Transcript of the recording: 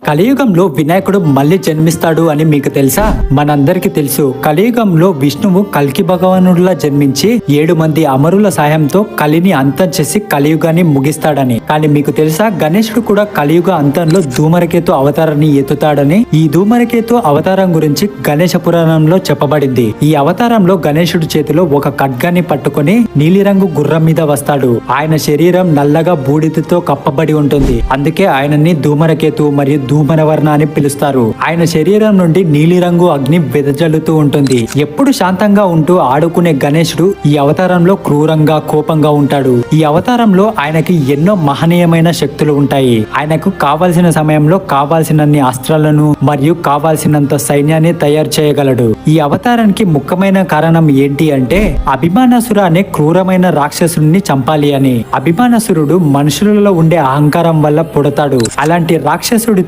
కలియుగంలో వినాయకుడు మళ్ళీ జన్మిస్తాడు అని మీకు తెలుసా? మనందరికి తెలుసు కలియుగంలో విష్ణువు కల్కి భగవానుడిలా జన్మించి 7 మంది అమరుల సాయంతో కలిని అంతం చేసి కలియుగాన్ని ముగిస్తాడని. కానీ మీకు తెలుసా గణేశుడు కూడా కలియుగ అంతంలో ధూమరకేతు అవతారాన్ని ఎత్తుతాడని. ఈ ధూమరకేతు అవతారం గురించి గణేశ పురాణంలో చెప్పబడింది. ఈ అవతారంలో గణేశుడి చేతిలో ఒక ఖడ్గాన్ని పట్టుకొని నీలిరంగు గుర్రం మీద వస్తాడు. ఆయన శరీరం నల్లగా బూడిదతో కప్పబడి ఉంటుంది. అందుకే ఆయనని ధూమరకేతు మరియు ధూమరవర్ణ అని పిలుస్తారు. ఆయన శరీరం నుండి నీలిరంగు అగ్ని వెదజల్లుతూ ఉంటుంది. ఎప్పుడు శాంతంగా ఉంటూ ఆడుకునే గణేశుడు ఈ అవతారంలో క్రూరంగా కోపంగా ఉంటాడు. ఈ అవతారంలో ఆయనకి ఎన్నో మహనీయమైన శక్తులు ఉంటాయి. ఆయనకు కావాల్సిన సమయంలో కావాల్సినన్ని అస్త్రాలను మరియు కావాల్సినంత సైన్యాన్ని తయారు చేయగలడు. ఈ అవతారానికి ముఖ్యమైన కారణం ఏంటి అంటే అభిమానసుర అనే క్రూరమైన రాక్షసుడిని చంపాలి అని. అభిమానసురుడు మనుషులలో ఉండే అహంకారం వల్ల పుడతాడు. అలాంటి రాక్షసుడి